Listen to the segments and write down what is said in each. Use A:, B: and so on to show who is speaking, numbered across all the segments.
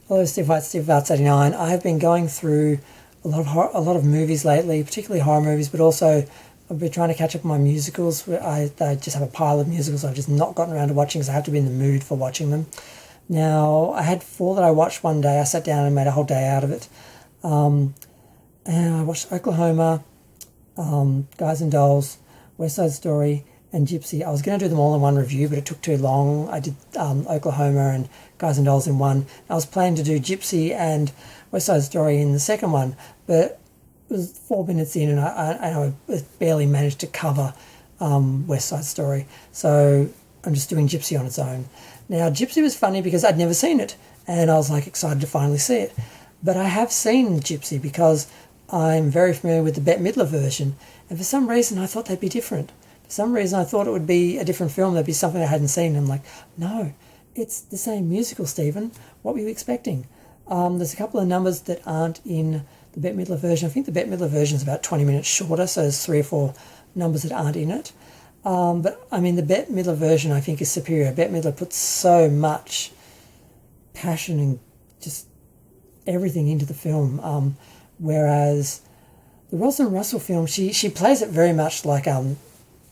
A: Hello, Steve White, Steve Arts 89. I have been going through a lot of movies lately, particularly horror movies, but also I've been trying to catch up on my musicals. I just have a pile of musicals I've just not gotten around to watching because I have to be in the mood for watching them. Now, I had four that I watched one day. I sat down and made a whole day out of it. And I watched Oklahoma, Guys and Dolls, West Side Story, and Gypsy. I was going to do them all in one review, but it took too long. I did Oklahoma and Guys and Dolls in one. I was planning to do Gypsy and West Side Story in the second one, but it was 4 minutes in and I barely managed to cover West Side Story. So I'm just doing Gypsy on its own. Now, Gypsy was funny because I'd never seen it, and I was like excited to finally see it. But I have seen Gypsy because I'm very familiar with the Bette Midler version, and for some reason I thought they'd be different. For some reason I thought it would be a different film, there'd be something I hadn't seen, and I'm like, no, it's the same musical, Stephen. What were you expecting? There's a couple of numbers that aren't in the Bette Midler version. I think the Bette Midler version is about 20 minutes shorter, so there's 3 or 4 numbers that aren't in it. But I mean, the Bette Midler version I think is superior. Bette Midler puts so much passion and just everything into the film, whereas the Rosalind Russell film, she plays it very much like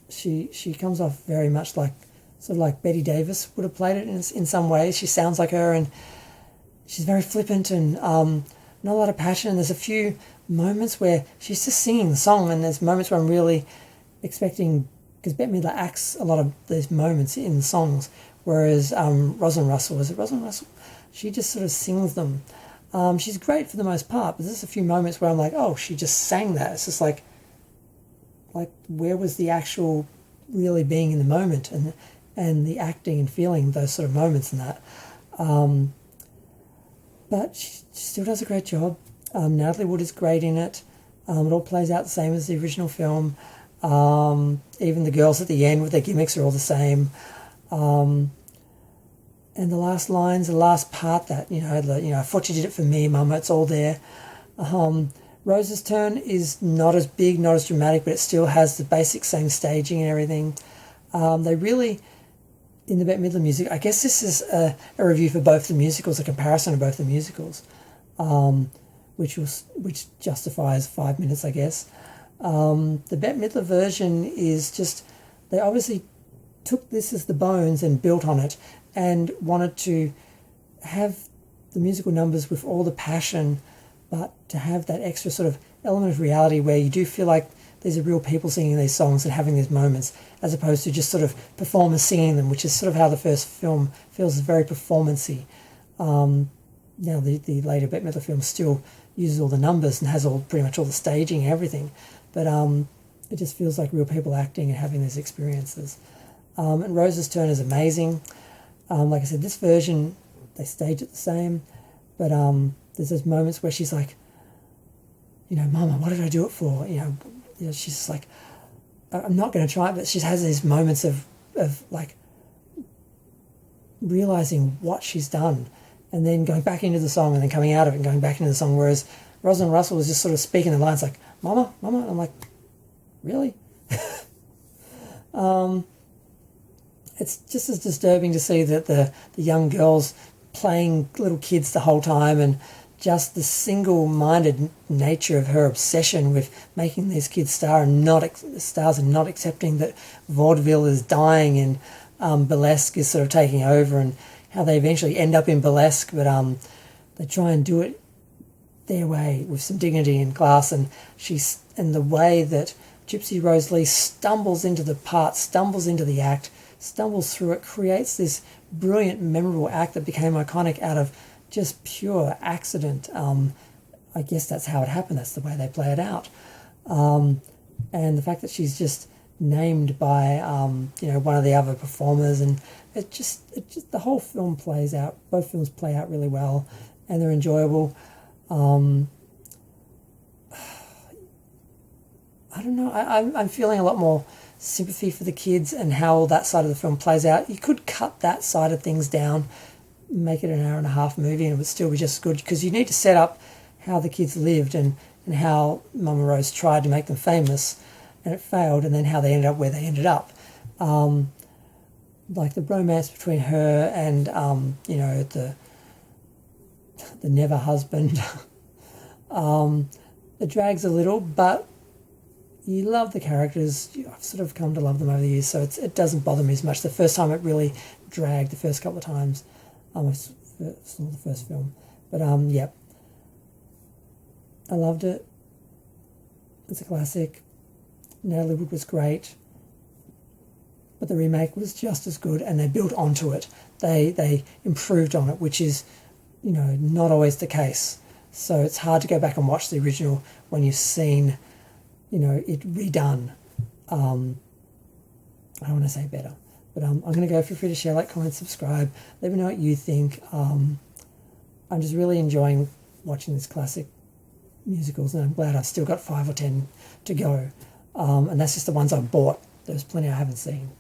A: she comes off very much like sort of like Betty Davis would have played it in some ways. She sounds like her, and she's very flippant and not a lot of passion. And there's a few moments where she's just singing the song, and there's moments where I'm really expecting, because Bette Midler acts a lot of these moments in the songs, whereas Rosalind Russell, is it Rosalind Russell? She just sort of sings them. She's great for the most part, but there's a few moments where I'm like, oh, she just sang that. It's just like where was the actual really being in the moment and the acting and feeling those sort of moments and that. But she still does a great job. Natalie Wood is great in it. It all plays out the same as the original film. Even the girls at the end with their gimmicks are all the same. And the last lines, the last part, that, I thought you did it for me, Mama, it's all there. Rose's Turn is not as big, not as dramatic, but it still has the basic same staging and everything. They really, in the Bette Midler music, I guess this is a review for both the musicals, a comparison of both the musicals, which justifies 5 minutes, I guess. The Bette Midler version is just, they obviously took this as the bones and built on it and wanted to have the musical numbers with all the passion, but to have that extra sort of element of reality where you do feel like these are real people singing these songs and having these moments, as opposed to just sort of performers singing them, which is sort of how the first film feels, very performancy. Now the later Bette Midler film still uses all the numbers and has pretty much all the staging and everything, but it just feels like real people acting and having these experiences. And Rose's Turn is amazing. Like I said, this version, they stage it the same, but there's those moments where she's like, Mama, what did I do it for? She's just like, I'm not going to try it, but she has these moments of like realizing what she's done and then going back into the song and then coming out of it and going back into the song, whereas Rosalind Russell was just sort of speaking the lines like, Mama, Mama, and I'm like, really? It's just as disturbing to see that the young girls playing little kids the whole time, and just the single-minded nature of her obsession with making these kids stars and not accepting that vaudeville is dying and burlesque is sort of taking over, and how they eventually end up in burlesque, but they try and do it their way with some dignity and class, and the way that Gypsy Rose Lee stumbles into the part, stumbles into the act, stumbles through it, creates this brilliant, memorable act that became iconic out of just pure accident. I guess that's how it happened. That's the way they play it out. And the fact that she's just named by, one of the other performers, and it just the whole film plays out. Both films play out really well, and they're enjoyable. I don't know. I'm feeling a lot more sympathy for the kids and how all that side of the film plays out. You could cut that side of things down, make it an 1.5-hour movie, and it would still be just good, because you need to set up how the kids lived and how Mama Rose tried to make them famous and it failed, and then how they ended up where they ended up. Like the romance between her and, the never husband. It drags a little, but you love the characters. I've sort of come to love them over the years, so it doesn't bother me as much. The first time it really dragged, the first couple of times. I saw the first film. But, yeah. I loved it. It's a classic. Natalie Wood was great. But the remake was just as good, and they built onto it. They improved on it, which is, not always the case. So it's hard to go back and watch the original when you've seen, it redone. I don't want to say better. But I'm going to go. Feel free to share, like, comment, subscribe. Let me know what you think. I'm just really enjoying watching these classic musicals, and I'm glad I've still got 5 or 10 to go. And that's just the ones I've bought. There's plenty I haven't seen.